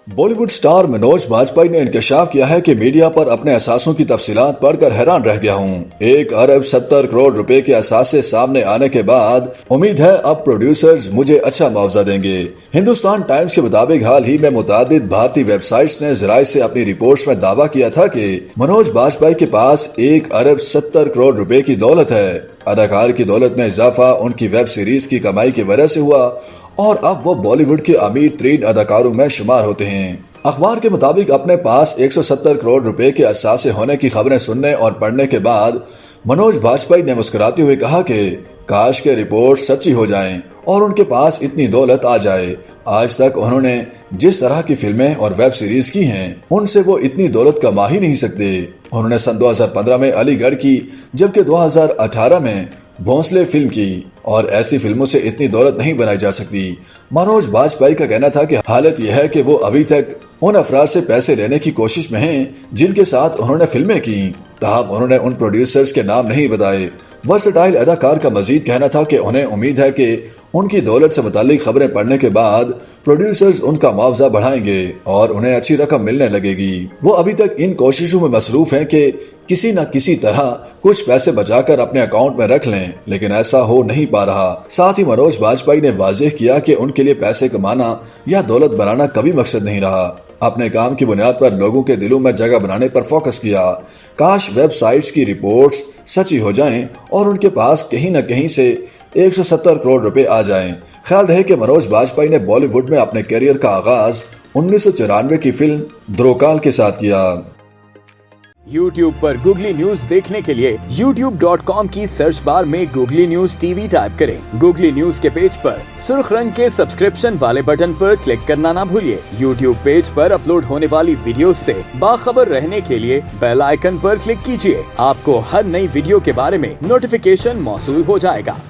Bollywood star Manoj Bajpayee ने इंकशाफ किया है कि मीडिया पर अपने असासों की तफसीलात पढ़कर हैरान रह गया हूँ। 1 अरब 70 करोड़ रुपए के असासे सामने आने के बाद उम्मीद है अब प्रोड्यूसर्स मुझे अच्छा मुआवजा देंगे। हिंदुस्तान टाइम्स के मुताबिक हाल ही में मुतादिद भारतीय वेबसाइट्स ने जराये से अपनी रिपोर्ट्स में दावा किया था कि मनोज बाजपेयी के पास 1 अरब 70 करोड़ रुपए की दौलत है। अदाकार की दौलत में इजाफा उनकी वेब सीरीज की कमाई की वजह से हुआ और अब वो बॉलीवुड के अमीर तरीन अदाकारों में शुमार होते हैं। अखबार के मुताबिक अपने पास 170 करोड़ रुपए के असासे होने की खबरें सुनने और पढ़ने के बाद मनोज बाजपेयी ने मुस्कुराते हुए कहा कि काश के रिपोर्ट सच्ची हो जाएं और उनके पास इतनी दौलत आ जाए। आज तक उन्होंने जिस तरह की फिल्में और वेब सीरीज की हैं, उनसे वो इतनी दौलत कमा ही नहीं सकते। उन्होंने सन 2015 में अलीगढ़ की, जबकि 2018 में भोंसले फिल्म की, और ऐसी फिल्मों से इतनी दौलत नहीं बनाई जा सकती। मनोज बाजपेयी का कहना था कि हालत यह है कि वो अभी तक उन अफराद से पैसे लेने की कोशिश में हैं जिनके साथ उन्होंने फिल्में की, ताहम उन्होंने उन प्रोड्यूसर्स के नाम नहीं बताए। वर्सटाइल अदाकार का मजीद कहना था कि उन्हें उम्मीद है कि उनकी दौलत से मुतालिक खबरें पढ़ने के बाद प्रोड्यूसर्स उनका मुआवजा बढ़ाएंगे और उन्हें अच्छी रकम मिलने लगेगी। वो अभी तक इन कोशिशों में मसरूफ हैं कि किसी न किसी तरह कुछ पैसे बचाकर अपने अकाउंट में रख लें, लेकिन ऐसा हो नहीं पा रहा। साथ ही मनोज बाजपेयी ने वाज़ेह किया कि उनके लिए पैसे कमाना या दौलत बनाना कभी मकसद नहीं रहा। अपने काम की बुनियाद पर लोगों के दिलों में जगह बनाने पर फोकस किया। काश वेबसाइट्स की रिपोर्ट्स सच्ची हो जाएं और उनके पास कहीं न कहीं से 170 करोड़ रुपए आ जाएं। ख्याल रहे कि मनोज बाजपेयी ने बॉलीवुड में अपने करियर का आगाज 1994 की फिल्म द्रोकाल के साथ किया। YouTube पर गूगली न्यूज देखने के लिए youtube.com की सर्च बार में गूगली न्यूज टीवी टाइप करें। गूगली न्यूज के पेज पर सुर्ख रंग के सब्सक्रिप्शन वाले बटन पर क्लिक करना ना भूलिए। YouTube पेज पर अपलोड होने वाली वीडियोस से बाखबर रहने के लिए बेल आइकन पर क्लिक कीजिए। आपको हर नई वीडियो के बारे में नोटिफिकेशन मौसूल हो जाएगा।